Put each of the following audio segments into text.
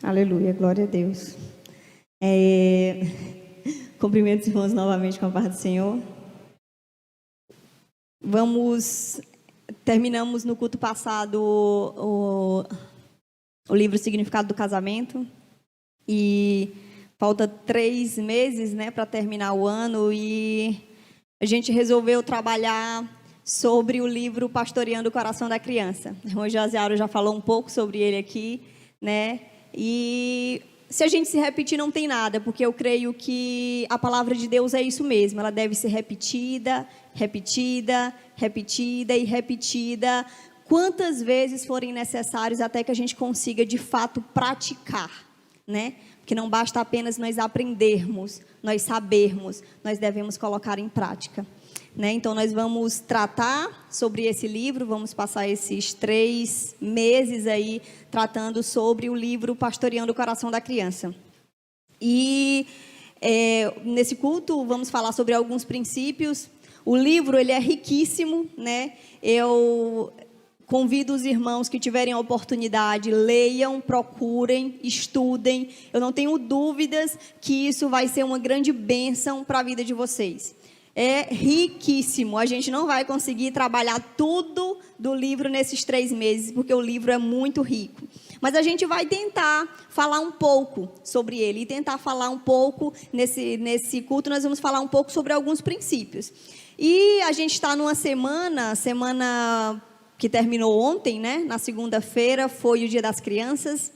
Aleluia, glória a Deus. Cumprimento os irmãos novamente com a paz do Senhor. Terminamos no culto passado o livro Significado do Casamento. E falta 3 meses, para terminar o ano. E a gente resolveu trabalhar sobre o livro Pastoreando o Coração da Criança. O irmão Josiaro já falou um pouco sobre ele aqui, E se a gente se repetir, não tem nada, porque eu creio que a palavra de Deus é isso mesmo. Ela deve ser repetida, repetida, repetida e repetida, quantas vezes forem necessários, até que a gente consiga, de fato, praticar, Porque não basta apenas nós aprendermos, nós sabermos, nós devemos colocar em prática. Então, nós vamos tratar sobre esse livro, vamos passar esses 3 meses aí tratando sobre o livro Pastoreando o Coração da Criança. E nesse culto vamos falar sobre alguns princípios. O livro, ele é riquíssimo, Eu convido os irmãos que tiverem a oportunidade, leiam, procurem, estudem. Eu não tenho dúvidas que isso vai ser uma grande bênção para a vida de vocês. É riquíssimo. A gente não vai conseguir trabalhar tudo do livro nesses 3 meses, porque o livro é muito rico. Mas a gente vai tentar falar um pouco sobre ele. E tentar falar um pouco, nesse culto, nós vamos falar um pouco sobre alguns princípios. E a gente está numa semana que terminou ontem, Na segunda-feira foi o Dia das Crianças.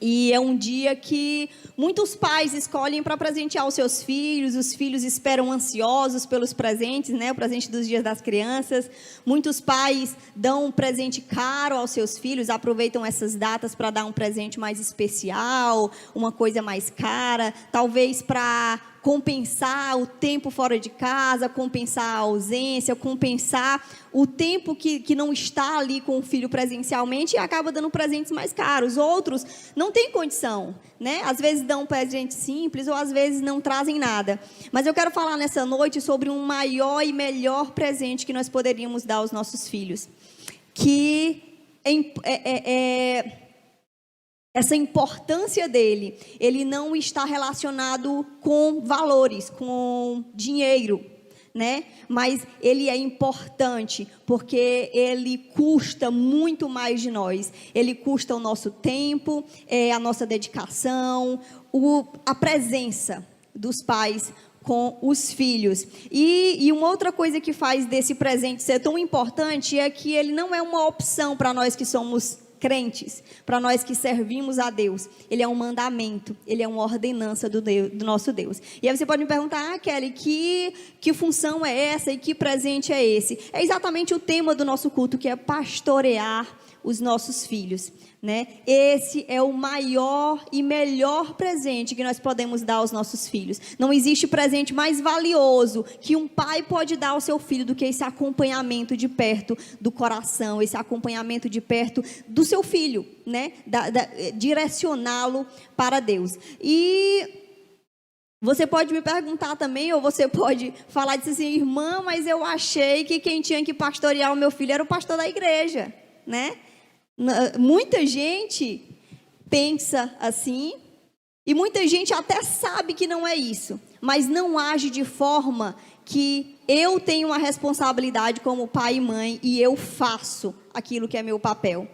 E é um dia que muitos pais escolhem para presentear os seus filhos. Os filhos esperam ansiosos pelos presentes, O presente dos Dias das Crianças. Muitos pais dão um presente caro aos seus filhos, aproveitam essas datas para dar um presente mais especial, uma coisa mais cara, talvez para compensar o tempo fora de casa, compensar a ausência, compensar o tempo que não está ali com o filho presencialmente, e acaba dando presentes mais caros. Outros não têm condição, Às vezes dão um presente simples, ou às vezes não trazem nada. Mas eu quero falar nessa noite sobre um maior e melhor presente que nós poderíamos dar aos nossos filhos, que essa importância dele, ele não está relacionado com valores, com dinheiro, Mas ele é importante porque ele custa muito mais de nós. Ele custa o nosso tempo, a nossa dedicação, a presença dos pais com os filhos. E uma outra coisa que faz desse presente ser tão importante é que ele não é uma opção para nós que somos crentes, para nós que servimos a Deus. Ele é um mandamento, ele é uma ordenança do nosso Deus. E aí você pode me perguntar, Kelly, que função é essa e que presente é esse? É exatamente o tema do nosso culto, que é pastorear os nossos filhos, Esse é o maior e melhor presente que nós podemos dar aos nossos filhos. Não existe presente mais valioso que um pai pode dar ao seu filho do que esse acompanhamento de perto do coração, esse acompanhamento de perto do seu filho, direcioná-lo para Deus. E você pode me perguntar também, ou você pode falar disso assim, irmã, mas eu achei que quem tinha que pastorear o meu filho era o pastor da igreja, Muita gente pensa assim, e muita gente até sabe que não é isso, mas não age de forma que eu tenho uma responsabilidade como pai e mãe, e eu faço aquilo que é meu papel,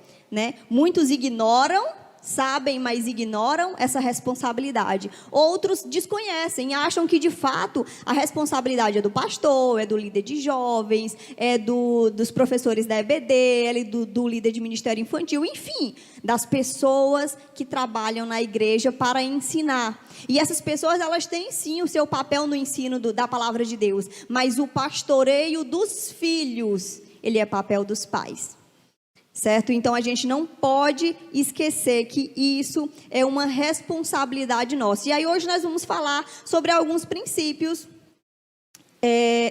Muitos ignoram, sabem, mas ignoram essa responsabilidade. Outros desconhecem, acham que de fato a responsabilidade é do pastor, é do líder de jovens, é dos professores da EBD, do líder de ministério infantil, enfim, das pessoas que trabalham na igreja para ensinar. E essas pessoas, elas têm sim o seu papel no ensino da palavra de Deus, mas o pastoreio dos filhos, ele é papel dos pais. Certo? Então, a gente não pode esquecer que isso é uma responsabilidade nossa. E aí, hoje nós vamos falar sobre alguns princípios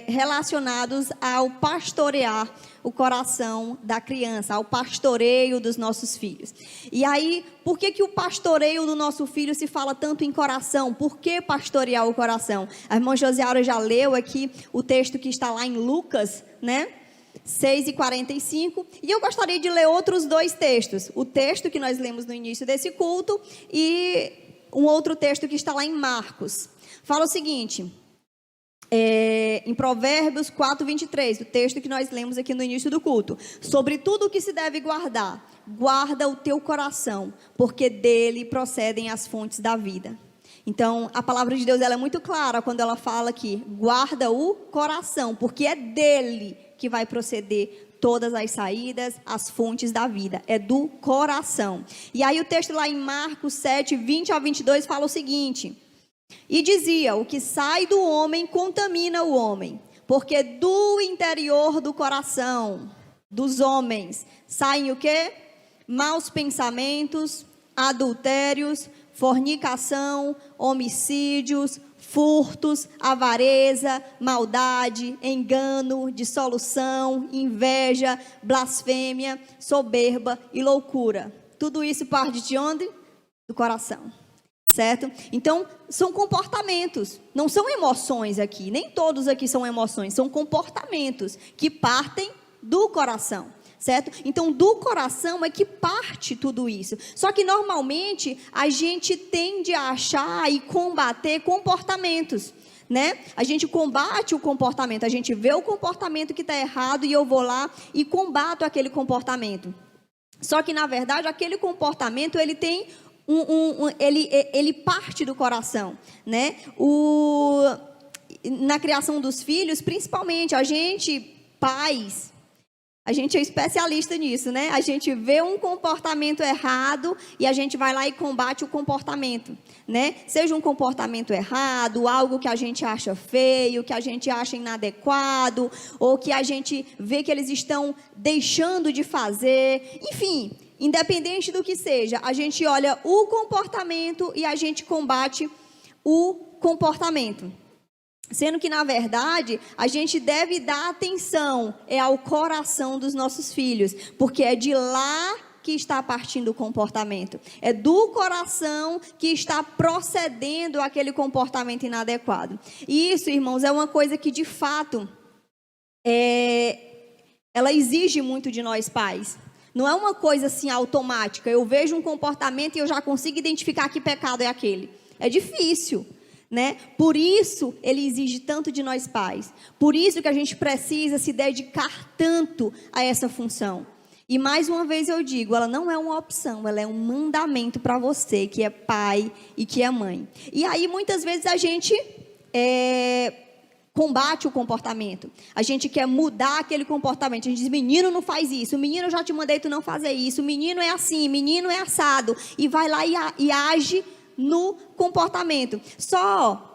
relacionados ao pastorear o coração da criança, ao pastoreio dos nossos filhos. E aí, por que o pastoreio do nosso filho se fala tanto em coração? Por que pastorear o coração? A irmã Josiara já leu aqui o texto que está lá em Lucas, 6 e 45. E eu gostaria de ler outros dois textos. O texto que nós lemos no início desse culto e um outro texto que está lá em Marcos. Fala o seguinte, em Provérbios 4, 23, o texto que nós lemos aqui no início do culto. Sobre tudo o que se deve guardar, guarda o teu coração, porque dele procedem as fontes da vida. Então, a palavra de Deus ela é muito clara quando ela fala que guarda o coração, porque é dele que vai proceder todas as saídas, as fontes da vida. É do coração. E aí o texto lá em Marcos 7, 20 a 22 fala o seguinte: e dizia, o que sai do homem contamina o homem, porque do interior do coração dos homens saem o quê? Maus pensamentos, adultérios, fornicação, homicídios, furtos, avareza, maldade, engano, dissolução, inveja, blasfêmia, soberba e loucura. Tudo isso parte de onde? Do coração. Certo? Então, são comportamentos, não são emoções aqui, nem todos aqui são emoções, são comportamentos que partem do coração, certo? Então, do coração é que parte tudo isso. Só que, normalmente, a gente tende a achar e combater comportamentos, né? A gente combate o comportamento, a gente vê o comportamento que está errado e eu vou lá e combato aquele comportamento. Só que, na verdade, aquele comportamento, ele tem ele parte do coração, né? Na criação dos filhos, principalmente, a gente, pais, a gente é especialista nisso, né? A gente vê um comportamento errado e a gente vai lá e combate o comportamento, né? Seja um comportamento errado, algo que a gente acha feio, que a gente acha inadequado, ou que a gente vê que eles estão deixando de fazer, enfim. Independente do que seja, a gente olha o comportamento e a gente combate o comportamento. Sendo que, na verdade, a gente deve dar atenção ao coração dos nossos filhos, porque é de lá que está partindo o comportamento. É do coração que está procedendo aquele comportamento inadequado. E isso, irmãos, é uma coisa que, de fato, ela exige muito de nós pais. Não é uma coisa assim automática, eu vejo um comportamento e eu já consigo identificar que pecado é aquele. É difícil, né? Por isso ele exige tanto de nós pais. Por isso que a gente precisa se dedicar tanto a essa função. E mais uma vez eu digo, ela não é uma opção, ela é um mandamento para você que é pai e que é mãe. E aí muitas vezes a gente combate o comportamento, a gente quer mudar aquele comportamento, a gente diz, menino não faz isso, menino eu já te mandei tu não fazer isso, menino é assim, menino é assado, e vai lá e age no comportamento. Só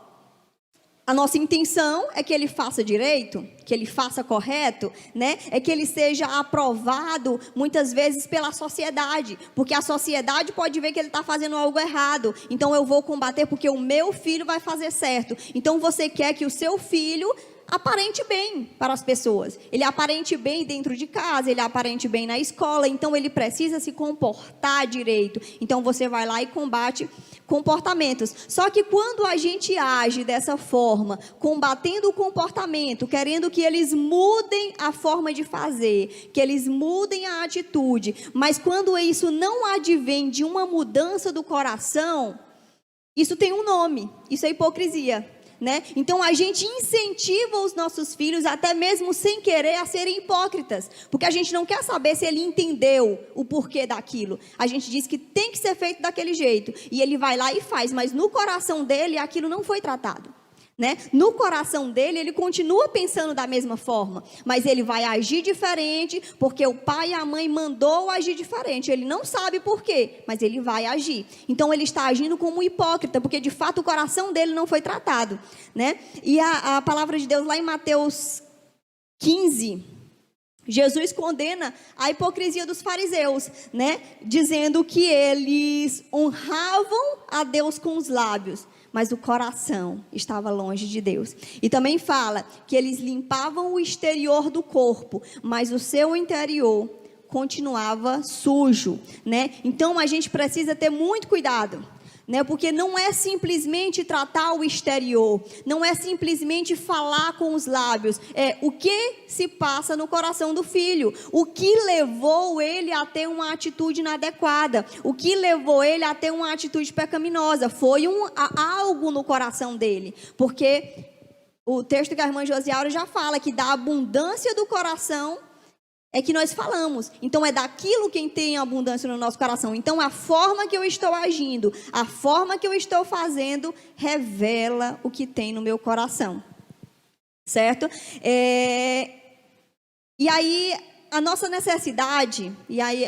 a nossa intenção é que ele faça direito, que ele faça correto, né? É que ele seja aprovado muitas vezes pela sociedade, porque a sociedade pode ver que ele está fazendo algo errado, então eu vou combater porque o meu filho vai fazer certo. Então você quer que o seu filho aparente bem para as pessoas, ele aparente bem dentro de casa, ele aparente bem na escola, então ele precisa se comportar direito. Então você vai lá e combate comportamentos. Só que quando a gente age dessa forma, combatendo o comportamento, querendo que eles mudem a forma de fazer, que eles mudem a atitude, mas quando isso não advém de uma mudança do coração, isso tem um nome, isso é hipocrisia. Né? Então a gente incentiva os nossos filhos, até mesmo sem querer, a serem hipócritas, porque a gente não quer saber se ele entendeu o porquê daquilo. A gente diz que tem que ser feito daquele jeito, e ele vai lá e faz, mas no coração dele aquilo não foi tratado. Né? No coração dele, ele continua pensando da mesma forma, mas ele vai agir diferente, porque o pai e a mãe mandou agir diferente. Ele não sabe por quê, mas ele vai agir. Então ele está agindo como um hipócrita, porque de fato o coração dele não foi tratado, né? E a palavra de Deus lá em Mateus 15, Jesus condena a hipocrisia dos fariseus, né? Dizendo que eles honravam a Deus com os lábios, mas o coração estava longe de Deus. E também fala que eles limpavam o exterior do corpo, mas o seu interior continuava sujo, né? Então a gente precisa ter muito cuidado, né? Porque não é simplesmente tratar o exterior, não é simplesmente falar com os lábios, é o que se passa no coração do filho, o que levou ele a ter uma atitude inadequada, o que levou ele a ter uma atitude pecaminosa, foi algo no coração dele, porque o texto que a irmã Josiaura já fala que da abundância do coração é que nós falamos. Então é daquilo quem tem abundância no nosso coração. Então a forma que eu estou agindo, a forma que eu estou fazendo, revela o que tem no meu coração. Certo? E aí a nossa necessidade, e aí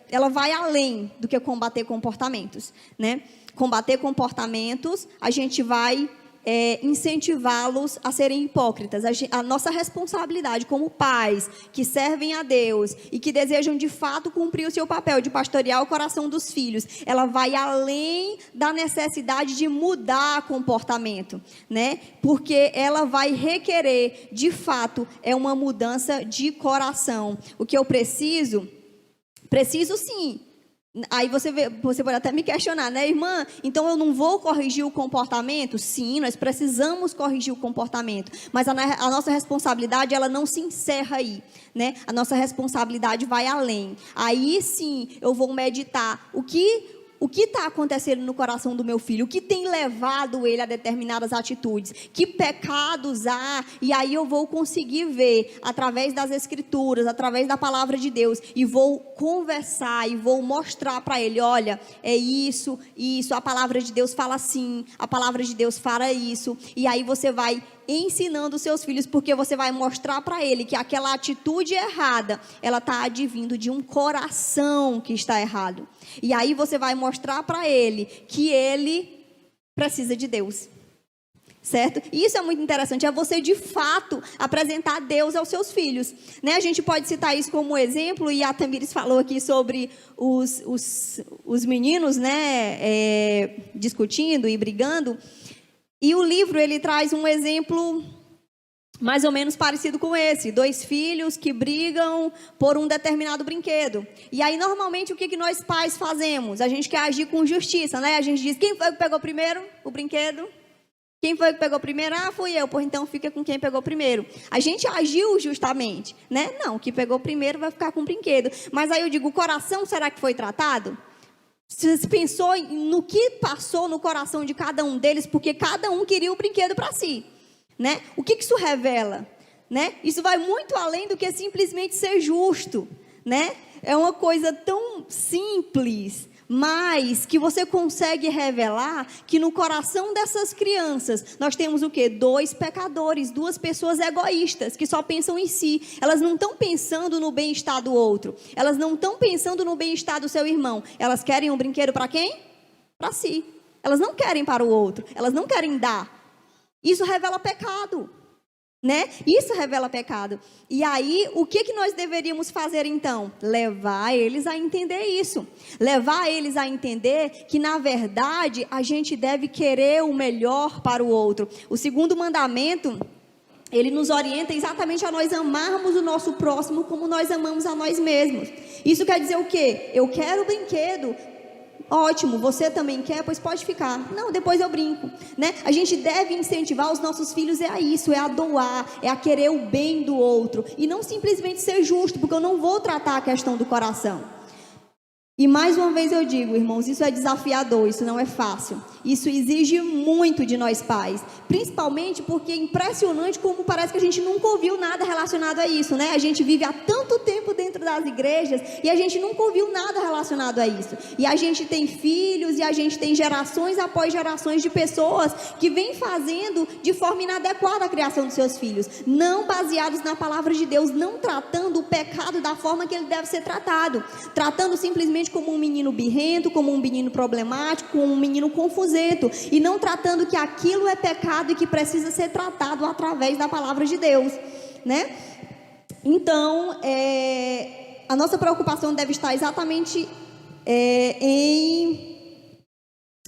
ela vai além do que combater comportamentos, né? Combater comportamentos, a gente vai incentivá-los a serem hipócritas. A nossa responsabilidade como pais que servem a Deus e que desejam de fato cumprir o seu papel de pastorear o coração dos filhos, ela vai além da necessidade de mudar comportamento, né? Porque ela vai requerer, de fato, uma mudança de coração. O que eu preciso sim. Aí você pode até me questionar, né, irmã? Então eu não vou corrigir o comportamento? Sim, nós precisamos corrigir o comportamento. Mas a nossa responsabilidade, ela não se encerra aí, né? A nossa responsabilidade vai além. Aí sim eu vou meditar o que está acontecendo no coração do meu filho, o que tem levado ele a determinadas atitudes, que pecados há, e aí eu vou conseguir ver, através das escrituras, através da palavra de Deus, e vou conversar, e vou mostrar para ele, olha, é isso, a palavra de Deus fala assim, a palavra de Deus fala isso, e aí você vai ensinando os seus filhos, porque você vai mostrar para ele que aquela atitude errada, ela está advindo de um coração que está errado. E aí você vai mostrar para ele que ele precisa de Deus. Certo? E isso é muito interessante, é você de fato apresentar Deus aos seus filhos, né? A gente pode citar isso como exemplo, e a Tamires falou aqui sobre os meninos, né, discutindo e brigando. E o livro, ele traz um exemplo mais ou menos parecido com esse. 2 filhos que brigam por um determinado brinquedo. E aí, normalmente, o que nós pais fazemos? A gente quer agir com justiça, né? A gente diz, quem foi que pegou primeiro o brinquedo? Quem foi que pegou primeiro? Ah, fui eu. Por então, fica com quem pegou primeiro. A gente agiu justamente, né? Não, o que pegou primeiro vai ficar com o brinquedo. Mas aí eu digo, o coração, será que foi tratado? Você pensou no que passou no coração de cada um deles, porque cada um queria o brinquedo para si, né? O que isso revela, né? Isso vai muito além do que simplesmente ser justo, né? É uma coisa tão simples, mas que você consegue revelar que no coração dessas crianças nós temos o quê? 2 pecadores, 2 pessoas egoístas que só pensam em si. Elas não estão pensando no bem-estar do outro, elas não estão pensando no bem-estar do seu irmão. Elas querem um brinquedo para quem? Para si. Elas não querem para o outro, elas não querem dar. Isso revela pecado, né? Isso revela pecado. E aí, o que nós deveríamos fazer então? Levar eles a entender isso. Levar eles a entender que, na verdade, a gente deve querer o melhor para o outro. O 2º mandamento, ele nos orienta exatamente a nós amarmos o nosso próximo como nós amamos a nós mesmos. Isso quer dizer o quê? Eu quero o brinquedo. Ótimo, você também quer? Pois pode ficar. Não, depois eu brinco, né? A gente deve incentivar os nossos filhos a isso, a doar, a querer o bem do outro. E não simplesmente ser justo, porque eu não vou tratar a questão do coração. E mais uma vez eu digo, irmãos, isso é desafiador, isso não é fácil. Isso exige muito de nós pais. Principalmente porque é impressionante como parece que a gente nunca ouviu nada relacionado a isso, né? A gente vive há tanto tempo dentro das igrejas e a gente nunca ouviu nada relacionado a isso. E a gente tem filhos e a gente tem gerações após gerações de pessoas que vêm fazendo de forma inadequada a criação dos seus filhos. Não baseados na palavra de Deus, não tratando o pecado da forma que ele deve ser tratado. Tratando simplesmente como um menino birrento, como um menino problemático, como um menino confusento, e não tratando que aquilo é pecado e que precisa ser tratado através da palavra de Deus, né? Então, a nossa preocupação deve estar exatamente em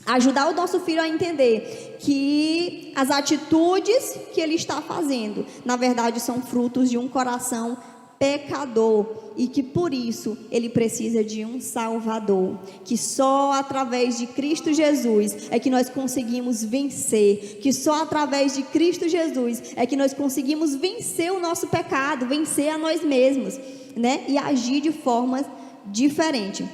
ajudar o nosso filho a entender que as atitudes que ele está fazendo, na verdade, são frutos de um coração pecador e que por isso ele precisa de um Salvador, que só através de Cristo Jesus é que nós conseguimos vencer, que só através de Cristo Jesus é que nós conseguimos vencer o nosso pecado, vencer a nós mesmos, né? E agir de forma diferente.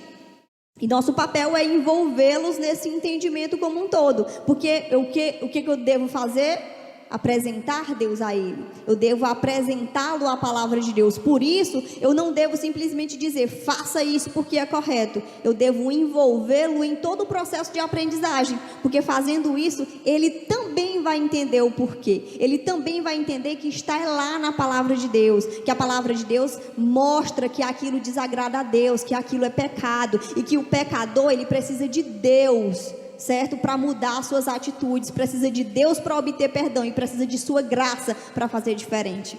E nosso papel é envolvê-los nesse entendimento como um todo, porque o que eu devo fazer? Apresentar Deus a ele, eu devo apresentá-lo à palavra de Deus. Por isso, eu não devo simplesmente dizer, faça isso porque é correto. Eu devo envolvê-lo em todo o processo de aprendizagem, porque fazendo isso, ele também vai entender o porquê. Ele também vai entender que está lá na palavra de Deus, que a palavra de Deus mostra que aquilo desagrada a Deus, que aquilo é pecado, e que o pecador, ele precisa de Deus, certo? Para mudar suas atitudes, precisa de Deus para obter perdão e precisa de sua graça para fazer diferente.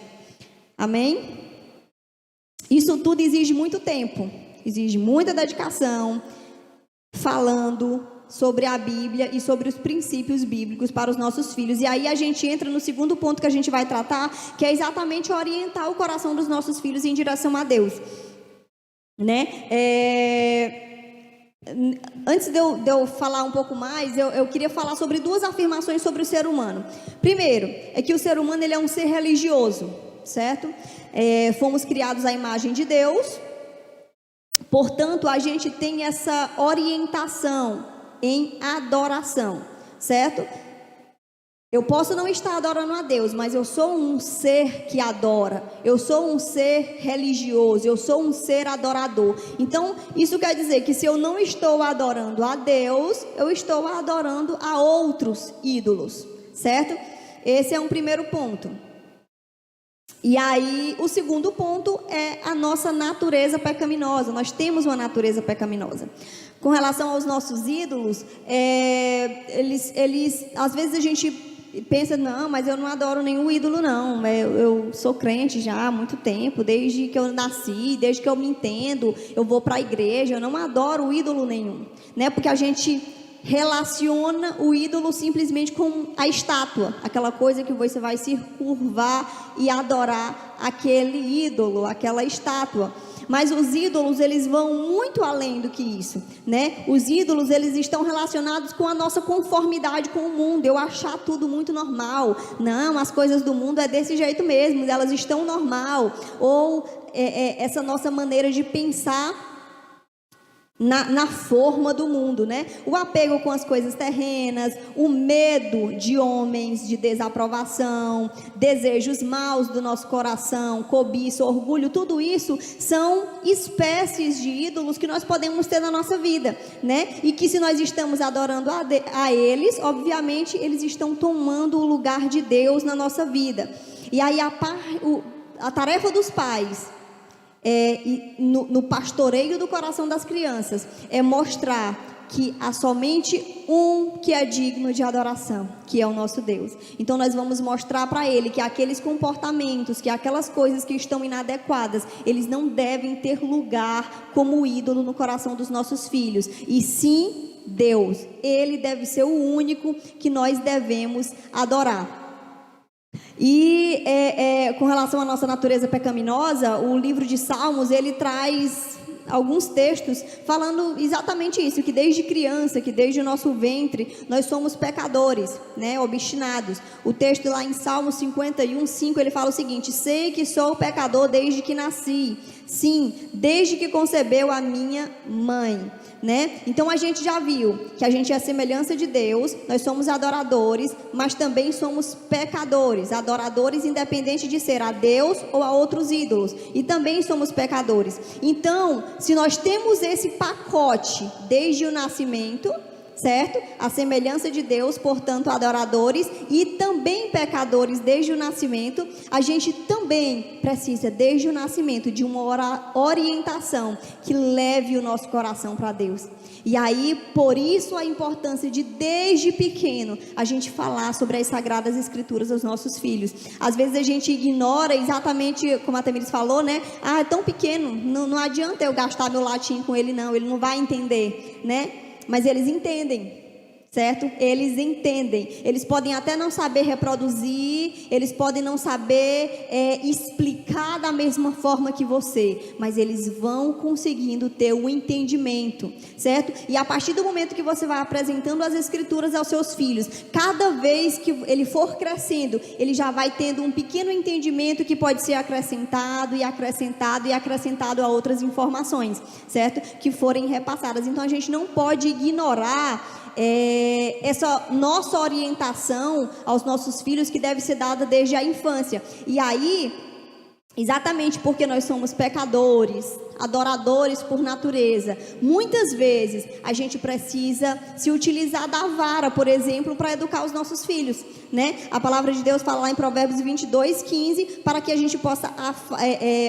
Amém? Isso tudo exige muito tempo, exige muita dedicação, falando sobre a Bíblia e sobre os princípios bíblicos para os nossos filhos. E aí a gente entra no segundo ponto que a gente vai tratar, que é exatamente orientar o coração dos nossos filhos em direção a Deus, né? Antes de eu falar um pouco mais, eu queria falar sobre duas afirmações sobre o ser humano. Primeiro, é que o ser humano ele é um ser religioso, certo? Fomos criados à imagem de Deus, portanto, a gente tem essa orientação em adoração, certo? Eu posso não estar adorando a Deus, mas eu sou um ser que adora, eu sou um ser religioso, eu sou um ser adorador. Então, isso quer dizer que se eu não estou adorando a Deus, eu estou adorando a outros ídolos, certo? Esse é um primeiro ponto. E aí, o segundo ponto é a nossa natureza pecaminosa. Nós temos uma natureza pecaminosa. Com relação aos nossos ídolos, às vezes a gente pensa, não, mas eu não adoro nenhum ídolo não, eu sou crente já há muito tempo, desde que eu nasci, desde que eu me entendo, eu vou para a igreja, eu não adoro ídolo nenhum, né? Porque a gente relaciona o ídolo simplesmente com a estátua, aquela coisa que você vai se curvar e adorar aquele ídolo, aquela estátua. Mas os ídolos, eles vão muito além do que isso, né? Os ídolos, eles estão relacionados com a nossa conformidade com o mundo, eu achar tudo muito normal. Não, as coisas do mundo é desse jeito mesmo, elas estão normal. Ou essa nossa maneira de pensar na forma do mundo, né? O apego com as coisas terrenas, o medo de homens, de desaprovação, desejos maus do nosso coração, cobiça, orgulho, tudo isso são espécies de ídolos que nós podemos ter na nossa vida, né? E que se nós estamos adorando a eles, obviamente eles estão tomando o lugar de Deus na nossa vida. E aí a tarefa dos pais no pastoreio do coração das crianças é mostrar que há somente um que é digno de adoração, que é o nosso Deus. Então nós vamos mostrar para ele que aqueles comportamentos, que aquelas coisas que estão inadequadas, eles não devem ter lugar como ídolo no coração dos nossos filhos, e sim Deus, ele deve ser o único que nós devemos adorar. E com relação à nossa natureza pecaminosa, o livro de Salmos, ele traz alguns textos falando exatamente isso, que desde criança, que desde o nosso ventre, nós somos pecadores, né, obstinados. O texto lá em Salmos 51:5, ele fala o seguinte: sei que sou pecador desde que nasci, sim, desde que concebeu a minha mãe, né? Então a gente já viu que a gente é a semelhança de Deus, nós somos adoradores, mas também somos pecadores, adoradores independente de ser a Deus ou a outros ídolos, e também somos pecadores. Então, se nós temos esse pacote desde o nascimento, certo? A semelhança de Deus, portanto, adoradores e também pecadores desde o nascimento, a gente também precisa, desde o nascimento, de uma orientação que leve o nosso coração para Deus. E aí, por isso a importância de, desde pequeno, a gente falar sobre as Sagradas Escrituras aos nossos filhos. Às vezes a gente ignora exatamente, como a Tamiris falou, né? Ah, é tão pequeno, não adianta eu gastar meu latim com ele não, ele não vai entender, né? Mas eles entendem, certo? Eles entendem, eles podem até não saber reproduzir, eles podem não saber explicar da mesma forma que você, mas eles vão conseguindo ter o entendimento, certo? E a partir do momento que você vai apresentando as escrituras aos seus filhos, cada vez que ele for crescendo, ele já vai tendo um pequeno entendimento que pode ser acrescentado e acrescentado e acrescentado a outras informações, certo? Que forem repassadas. Então a gente não pode ignorar essa nossa orientação aos nossos filhos, que deve ser dada desde a infância. E aí, exatamente porque nós somos pecadores, adoradores por natureza, muitas vezes a gente precisa se utilizar da vara, por exemplo, para educar os nossos filhos, né? A palavra de Deus fala lá em Provérbios 22:15, para que a gente possa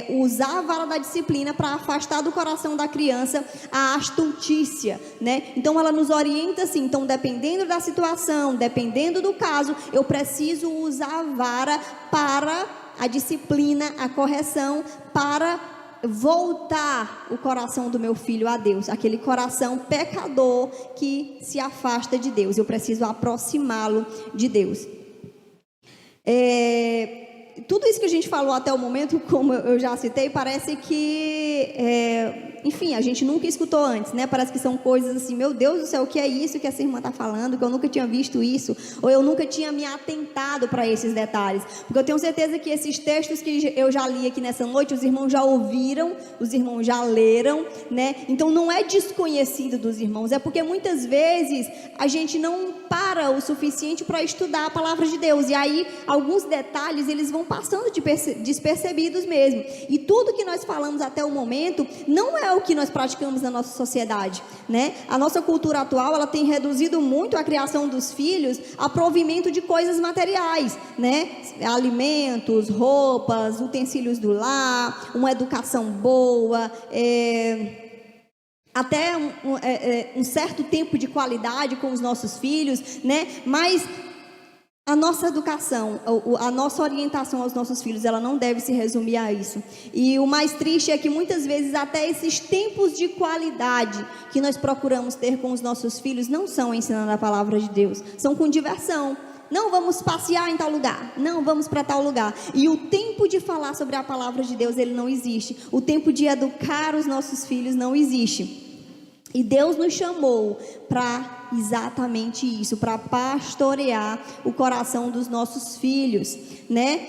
usar a vara da disciplina para afastar do coração da criança a astutícia, né? Então ela nos orienta assim. Então, dependendo da situação, dependendo do caso, eu preciso usar a vara para a disciplina, a correção, para voltar o coração do meu filho a Deus, aquele coração pecador que se afasta de Deus. Eu preciso aproximá-lo de Deus. Tudo isso que a gente falou até o momento, como eu já citei, parece que, enfim, a gente nunca escutou antes, né? Parece que são coisas assim, meu Deus do céu, o que é isso que essa irmã está falando, que eu nunca tinha visto isso, ou eu nunca tinha me atentado para esses detalhes, porque eu tenho certeza que esses textos que eu já li aqui nessa noite, os irmãos já ouviram, os irmãos já leram, né? Então não é desconhecido dos irmãos, é porque muitas vezes a gente não para o suficiente para estudar a palavra de Deus, e aí alguns detalhes eles vão passando despercebidos mesmo. E tudo que nós falamos até o momento não é o que nós praticamos na nossa sociedade, né? A nossa cultura atual, ela tem reduzido muito a criação dos filhos a provimento de coisas materiais, né? Alimentos, roupas, utensílios do lar, uma educação boa, até um certo tempo de qualidade com os nossos filhos, né? Mas a nossa educação, a nossa orientação aos nossos filhos, ela não deve se resumir a isso. E o mais triste é que muitas vezes até esses tempos de qualidade que nós procuramos ter com os nossos filhos não são ensinando a palavra de Deus, são com diversão. Não, vamos passear em tal lugar, não, vamos para tal lugar. E o tempo de falar sobre a palavra de Deus, ele não existe. O tempo de educar os nossos filhos não existe. E Deus nos chamou para exatamente isso, para pastorear o coração dos nossos filhos, né?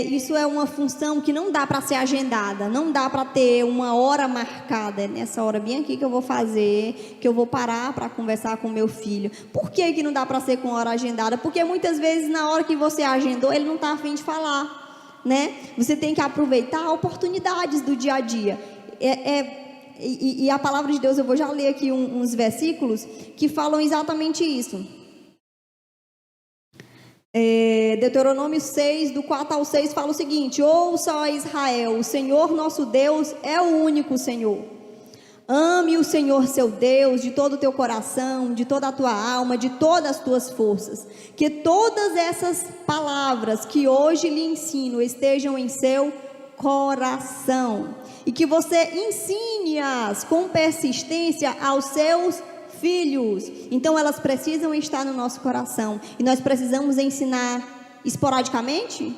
Isso é uma função que não dá para ser agendada, não dá para ter uma hora marcada. É nessa hora bem aqui que eu vou fazer, que eu vou parar para conversar com meu filho. Por que não dá para ser com hora agendada? Porque muitas vezes na hora que você agendou, ele não está a fim de falar, né? Você tem que aproveitar oportunidades do dia a dia. E a palavra de Deus, eu vou já ler aqui uns versículos que falam exatamente isso. Deuteronômio 6, do 4 ao 6, fala o seguinte: ouça, ó Israel, o Senhor nosso Deus é o único Senhor. Ame o Senhor seu Deus de todo o teu coração, de toda a tua alma, de todas as tuas forças. Que todas essas palavras que hoje lhe ensino estejam em seu coração, e que você ensine-as com persistência aos seus filhos. Então elas precisam estar no nosso coração, e nós precisamos ensinar esporadicamente,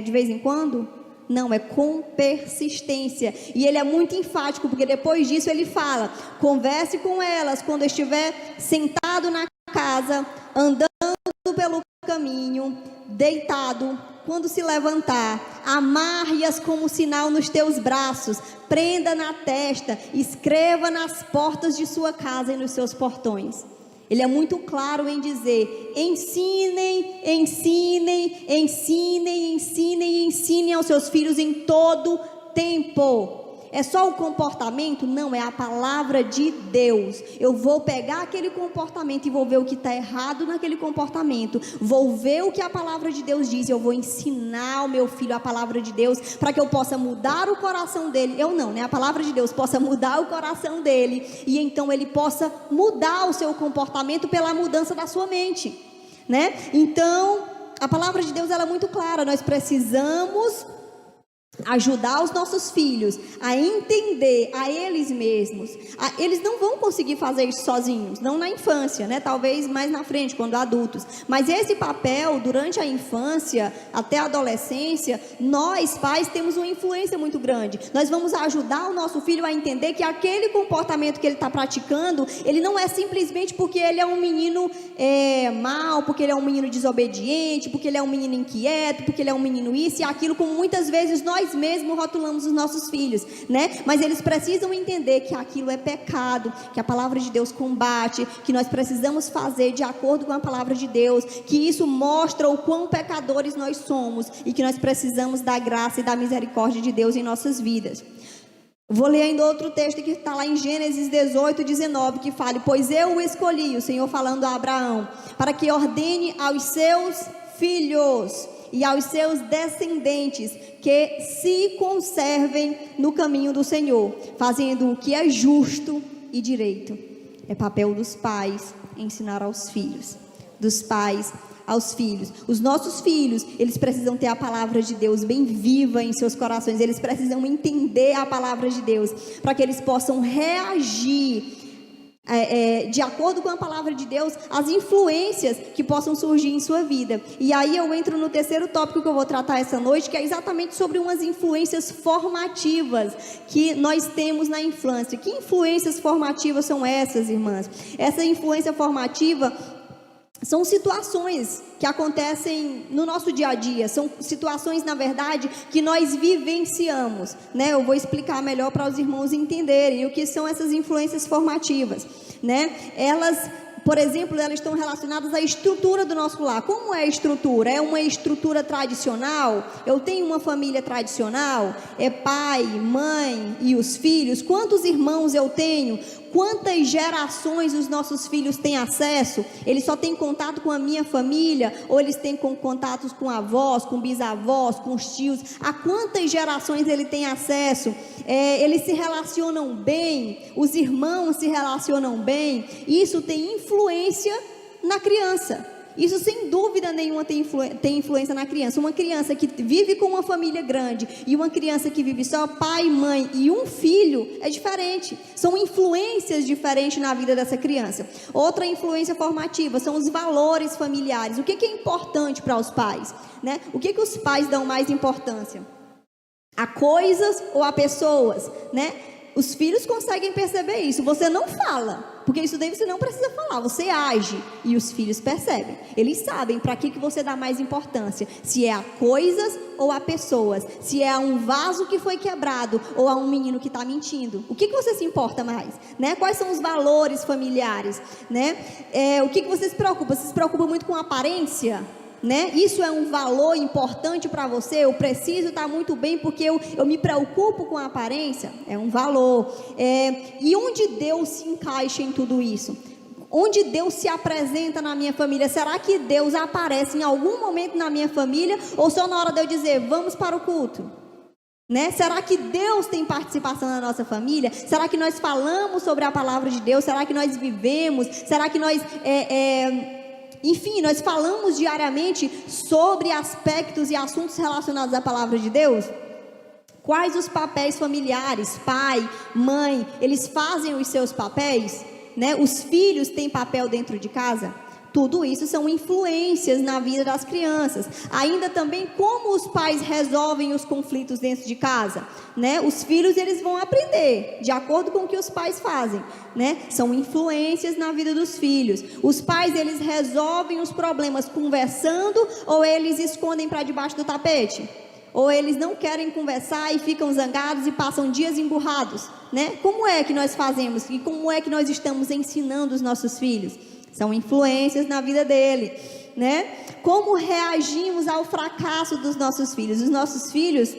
de vez em quando? Não, é com persistência. E ele é muito enfático, porque depois disso ele fala: converse com elas quando estiver sentado na casa, andando pelo caminho, deitado, quando se levantar, amarre-as como sinal nos teus braços, prenda na testa, escreva nas portas de sua casa e nos seus portões. Ele é muito claro em dizer: ensinem, ensinem, ensinem, ensinem, ensinem aos seus filhos em todo tempo. É só o comportamento? Não, é a palavra de Deus. Eu vou pegar aquele comportamento e vou ver o que está errado naquele comportamento. Vou ver o que a palavra de Deus diz. Eu vou ensinar o meu filho a palavra de Deus para que eu possa mudar o coração dele. Eu não, né? A palavra de Deus possa mudar o coração dele. E então ele possa mudar o seu comportamento pela mudança da sua mente, né? Então, a palavra de Deus ela é muito clara. Nós precisamos ajudar os nossos filhos a entender a eles mesmos. Eles não vão conseguir fazer isso sozinhos, não na infância, né? Talvez mais na frente, quando adultos. Mas esse papel, durante a infância até a adolescência, nós pais temos uma influência muito grande. Nós vamos ajudar o nosso filho a entender que aquele comportamento que ele está praticando, ele não é simplesmente porque ele é um menino mau, porque ele é um menino desobediente, porque ele é um menino inquieto, porque ele é um menino isso e aquilo, como muitas vezes nós mesmos rotulamos os nossos filhos, né? Mas eles precisam entender que aquilo é pecado, que a palavra de Deus combate, que nós precisamos fazer de acordo com a palavra de Deus, que isso mostra o quão pecadores nós somos e que nós precisamos da graça e da misericórdia de Deus em nossas vidas. Vou ler ainda outro texto que está lá em Gênesis 18, 19, que fala: pois eu o escolhi, o Senhor falando a Abraão, para que ordene aos seus filhos e aos seus descendentes que se conservem no caminho do Senhor, fazendo o que é justo e direito. É papel dos pais ensinar aos filhos, dos pais aos filhos. Os nossos filhos, eles precisam ter a palavra de Deus bem viva em seus corações, eles precisam entender a palavra de Deus, para que eles possam reagir de acordo com a palavra de Deus, as influências que possam surgir em sua vida. E aí eu entro no terceiro tópico que eu vou tratar essa noite, que é exatamente sobre umas influências formativas que nós temos na infância. Que influências formativas são essas, irmãs? Essa influência formativa são situações que acontecem no nosso dia a dia, são situações, na verdade, que nós vivenciamos, né? Eu vou explicar melhor para os irmãos entenderem o que são essas influências formativas, né? Elas, por exemplo, elas estão relacionadas à estrutura do nosso lar. Como é a estrutura? É uma estrutura tradicional? Eu tenho uma família tradicional? É pai, mãe e os filhos? Quantos irmãos eu tenho? Quantas gerações os nossos filhos têm acesso? Eles só têm contato com a minha família? Ou eles têm contatos com avós, com bisavós, com os tios? A quantas gerações ele tem acesso? Eles se relacionam bem? Os irmãos se relacionam bem? Isso tem influência na criança. Isso sem dúvida nenhuma tem influência na criança. Uma criança que vive com uma família grande e uma criança que vive só pai, mãe e um filho é diferente. São influências diferentes na vida dessa criança. Outra influência formativa são os valores familiares. O que é importante para os pais, né? O que os pais dão mais importância? A coisas ou a pessoas, né? Os filhos conseguem perceber isso. Você não fala, porque isso daí você não precisa falar, você age e os filhos percebem. Eles sabem para que você dá mais importância, se é a coisas ou a pessoas, se é a um vaso que foi quebrado ou a um menino que está mentindo. O que você se importa mais, né? Quais são os valores familiares, né? O que você se preocupa? Você se preocupa muito com a aparência, né? Isso é um valor importante para você? Eu preciso estar muito bem porque eu me preocupo com a aparência? É um valor. E onde Deus se encaixa em tudo isso? Onde Deus se apresenta na minha família? Será que Deus aparece em algum momento na minha família? Ou só na hora de eu dizer, vamos para o culto? Né? Será que Deus tem participação na nossa família? Será que nós falamos sobre a palavra de Deus? Será que nós vivemos? Será que nós... Enfim, nós falamos diariamente sobre aspectos e assuntos relacionados à palavra de Deus? Quais os papéis familiares? Pai, mãe, eles fazem os seus papéis, né? Os filhos têm papel dentro de casa? Tudo isso são influências na vida das crianças. Ainda também como os pais resolvem os conflitos dentro de casa, né? Os filhos, eles vão aprender de acordo com o que os pais fazem, né? São influências na vida dos filhos. Os pais, eles resolvem os problemas conversando ou eles escondem para debaixo do tapete? Ou eles não querem conversar e ficam zangados e passam dias emburrados, né? Como é que nós fazemos e como é que nós estamos ensinando os nossos filhos? São influências na vida dele, né? Como reagimos ao fracasso dos nossos filhos? Os nossos filhos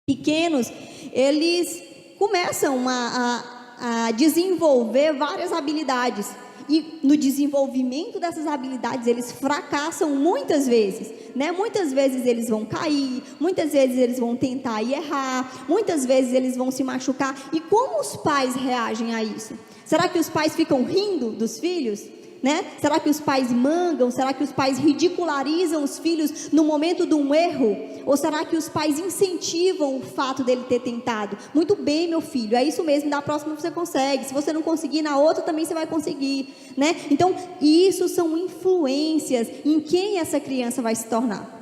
pequenos, eles começam a desenvolver várias habilidades. E no desenvolvimento dessas habilidades, eles fracassam muitas vezes, né? Muitas vezes eles vão cair, muitas vezes eles vão tentar e errar, muitas vezes eles vão se machucar. E como os pais reagem a isso? Será que os pais ficam rindo dos filhos? né? Será que os pais mangam? Será que os pais ridicularizam os filhos no momento de um erro? Ou será que os pais incentivam o fato dele ter tentado? Muito bem, meu filho, é isso mesmo, da próxima você consegue. Se você não conseguir, na outra também você vai conseguir, né? Então, isso são influências em quem essa criança vai se tornar.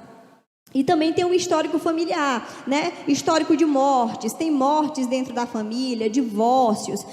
E também tem um histórico familiar, né? Histórico de mortes, tem mortes dentro da família, divórcios,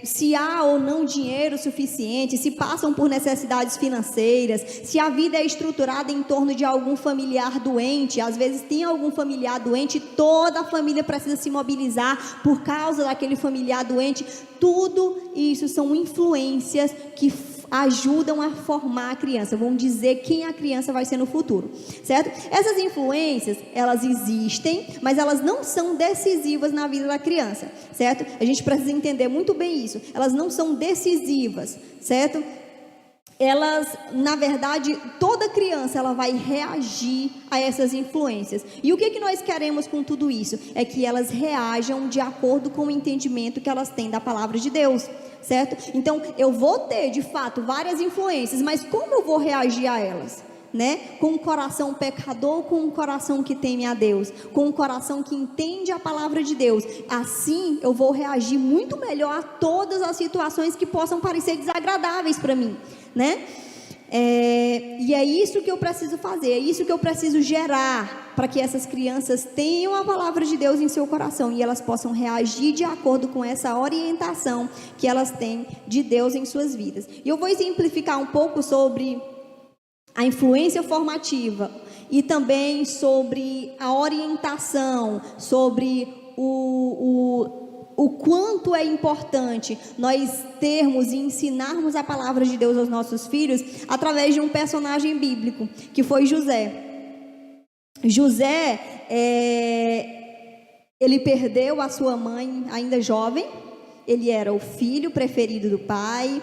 se há ou não dinheiro suficiente, se passam por necessidades financeiras, se a vida é estruturada em torno de algum familiar doente. Às vezes tem algum familiar doente, toda a família precisa se mobilizar por causa daquele familiar doente. Tudo isso são influências que ajudam a formar a criança, vão dizer quem a criança vai ser no futuro, certo? Essas influências, elas existem, mas elas não são decisivas na vida da criança, certo? A gente precisa entender muito bem isso. Elas não são decisivas, certo? Elas, na verdade, toda criança ela vai reagir a essas influências. E o que nós queremos com tudo isso? É que elas reajam de acordo com o entendimento que elas têm da palavra de Deus, certo? Então, eu vou ter, de fato, várias influências, mas como eu vou reagir a elas? Né? Com um coração pecador, com um coração que teme a Deus, com um coração que entende a palavra de Deus. Assim eu vou reagir muito melhor a todas as situações que possam parecer desagradáveis para mim, né? E é isso que eu preciso fazer, é isso que eu preciso gerar para que essas crianças tenham a palavra de Deus em seu coração e elas possam reagir de acordo com essa orientação que elas têm de Deus em suas vidas. E eu vou exemplificar um pouco sobre a influência formativa e também sobre a orientação, sobre o quanto é importante nós termos e ensinarmos a palavra de Deus aos nossos filhos através de um personagem bíblico, que foi José. José, ele perdeu a sua mãe ainda jovem, ele era o filho preferido do pai.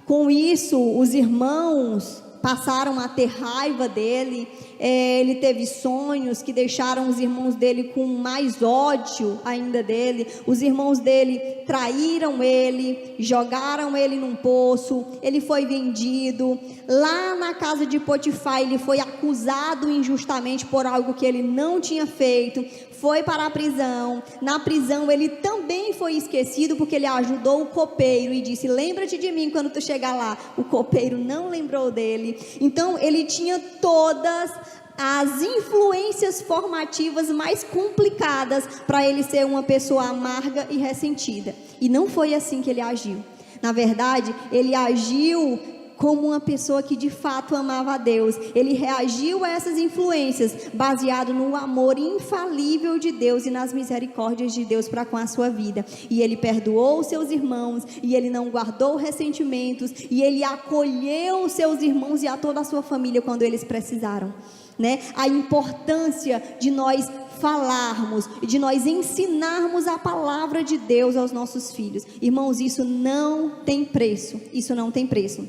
Com isso, os irmãos passaram a ter raiva dele, ele teve sonhos que deixaram os irmãos dele com mais ódio ainda dele. Os irmãos dele traíram ele, jogaram ele num poço, ele foi vendido. Lá na casa de Potifar, ele foi acusado injustamente por algo que ele não tinha feito, foi para a prisão. Na prisão ele também foi esquecido, porque ele ajudou o copeiro e disse: lembra-te de mim quando tu chegar lá. O copeiro não lembrou dele. Então ele tinha todas as influências formativas mais complicadas para ele ser uma pessoa amarga e ressentida. E não foi assim que ele agiu. Na verdade, ele agiu como uma pessoa que de fato amava a Deus. Ele reagiu a essas influências baseado no amor infalível de Deus e nas misericórdias de Deus para com a sua vida. E ele perdoou os seus irmãos, e ele não guardou ressentimentos, e ele acolheu os seus irmãos e a toda a sua família quando eles precisaram, né? A importância de nós falarmos e de nós ensinarmos a palavra de Deus aos nossos filhos. Irmãos, isso não tem preço. Isso não tem preço.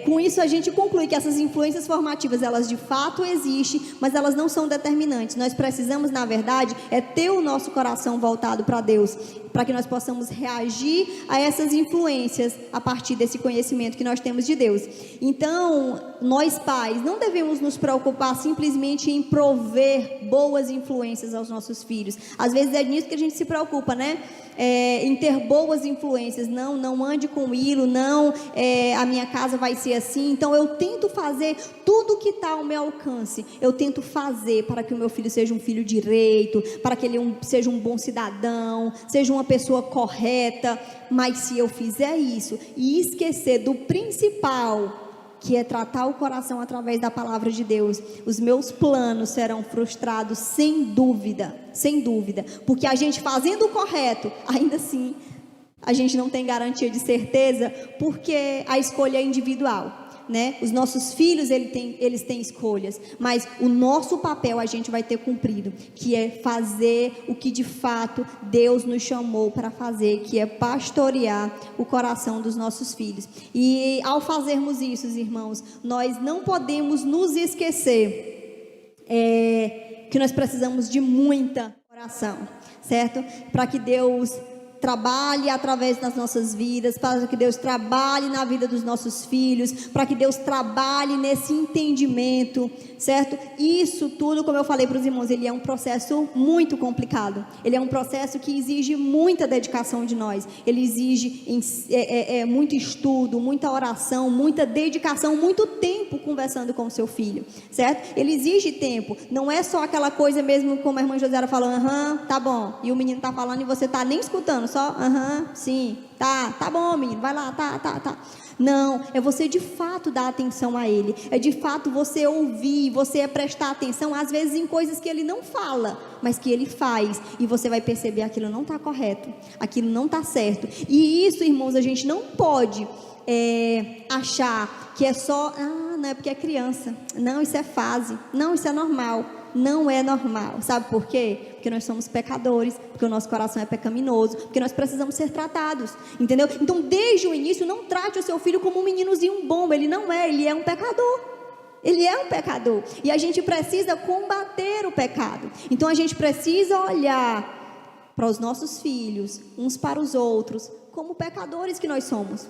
Com isso a gente conclui que essas influências formativas, elas de fato existem, mas elas não são determinantes. Nós precisamos, na verdade, ter o nosso coração voltado para Deus, para que nós possamos reagir a essas influências a partir desse conhecimento que nós temos de Deus. Então, nós pais não devemos nos preocupar simplesmente em prover boas influências aos nossos filhos. Às vezes é nisso que a gente se preocupa, né? Em ter boas influências. Não ande com hilo, a minha casa vai ser assim. Então eu tento fazer tudo que está ao meu alcance. Eu tento fazer para que o meu filho seja um filho direito, para que ele seja um bom cidadão, seja uma pessoa correta. Mas se eu fizer isso e esquecer do principal, que é tratar o coração através da palavra de Deus, os meus planos serão frustrados sem dúvida, porque a gente fazendo o correto, ainda assim, a gente não tem garantia de certeza, porque a escolha é individual, né? Os nossos filhos, eles têm escolhas, mas o nosso papel a gente vai ter cumprido, que é fazer o que de fato Deus nos chamou para fazer, que é pastorear o coração dos nossos filhos. E ao fazermos isso, irmãos, nós não podemos nos esquecer que nós precisamos de muita oração, certo? Para que Deus trabalhe através das nossas vidas, para que Deus trabalhe na vida dos nossos filhos, para que Deus trabalhe nesse entendimento, certo? Isso tudo, como eu falei para os irmãos, ele é um processo muito complicado, ele é um processo que exige muita dedicação de nós, ele exige muito estudo, muita oração, muita dedicação, muito tempo conversando com o seu filho, certo? Ele exige tempo, não é só aquela coisa mesmo como a irmã Josiara falou, tá bom, e o menino está falando e você está nem escutando, só, sim, tá bom menino, vai lá, tá. Não, é você de fato dar atenção a ele, é de fato você ouvir, você prestar atenção, às vezes em coisas que ele não fala, mas que ele faz, e você vai perceber aquilo não está correto, aquilo não está certo, e isso, irmãos, a gente não pode achar que é só, não é porque é criança, não, isso é fase, não, isso é normal. Não é normal, sabe por quê? Porque nós somos pecadores, porque o nosso coração é pecaminoso, porque nós precisamos ser tratados, entendeu? Então desde o início não trate o seu filho como um meninozinho bom, ele não é, ele é um pecador, ele é um pecador, e a gente precisa combater o pecado, então a gente precisa olhar para os nossos filhos, uns para os outros, como pecadores que nós somos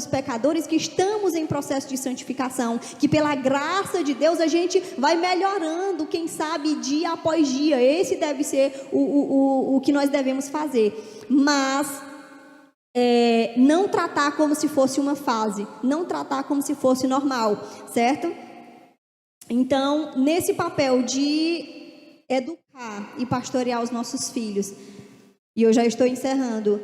pecadores que estamos em processo de santificação, que pela graça de Deus a gente vai melhorando, quem sabe dia após dia, esse deve ser o que nós devemos fazer, mas não tratar como se fosse uma fase, não tratar como se fosse normal, certo? Então, nesse papel de educar e pastorear os nossos filhos, e eu já estou encerrando,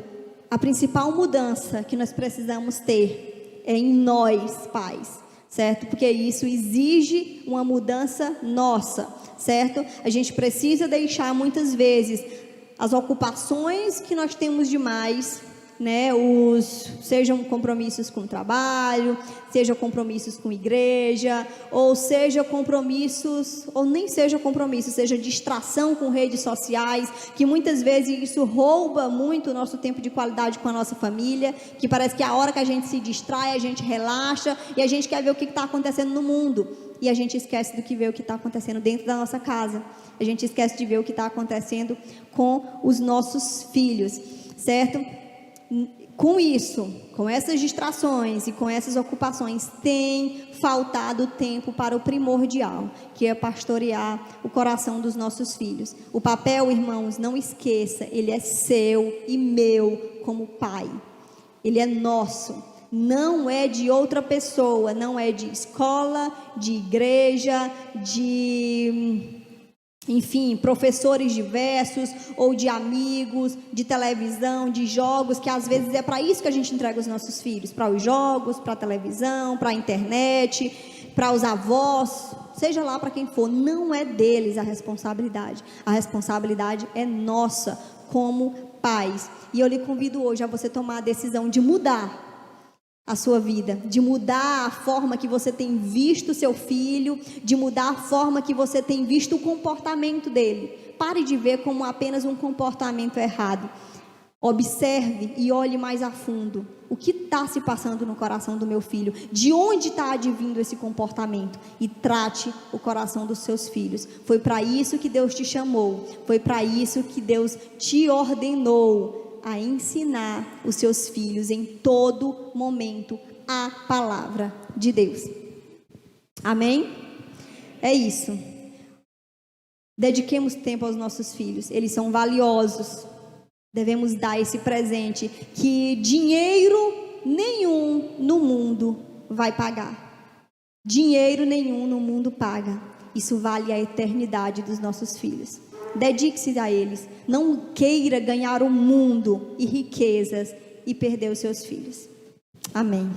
a principal mudança que nós precisamos ter é em nós, pais, certo? Porque isso exige uma mudança nossa, certo? A gente precisa deixar muitas vezes as ocupações que nós temos demais, né? Sejam compromissos com o trabalho, sejam compromissos com a igreja, ou seja compromissos, ou nem seja compromisso, seja distração com redes sociais, que muitas vezes isso rouba muito o nosso tempo de qualidade com a nossa família, que parece que a hora que a gente se distrai, a gente relaxa, e a gente quer ver o que está acontecendo no mundo, e a gente esquece do que ver o que está acontecendo dentro da nossa casa, a gente esquece de ver o que está acontecendo com os nossos filhos, certo? Com isso, com essas distrações e com essas ocupações, tem faltado tempo para o primordial, que é pastorear o coração dos nossos filhos. O papel, irmãos, não esqueça, ele é seu e meu como pai. Ele é nosso, não é de outra pessoa, não é de escola, de igreja, enfim, professores diversos, ou de amigos, de televisão, de jogos, que às vezes é para isso que a gente entrega os nossos filhos, para os jogos, para a televisão, para a internet, para os avós, seja lá para quem for, não é deles a responsabilidade é nossa como pais, e eu lhe convido hoje a você tomar a decisão de mudar a sua vida, de mudar a forma que você tem visto seu filho, de mudar a forma que você tem visto o comportamento dele. Pare de ver como apenas um comportamento errado. Observe e olhe mais a fundo. O que está se passando no coração do meu filho? De onde está advindo esse comportamento? E trate o coração dos seus filhos. Foi para isso que Deus te chamou. Foi para isso que Deus te ordenou a ensinar os seus filhos em todo momento a palavra de Deus. Amém? É isso. Dediquemos tempo aos nossos filhos, eles são valiosos. Devemos dar esse presente que dinheiro nenhum no mundo vai pagar. Dinheiro nenhum no mundo paga. Isso vale a eternidade dos nossos filhos. Dedique-se a eles. Não queira ganhar o mundo e riquezas e perder os seus filhos. Amém.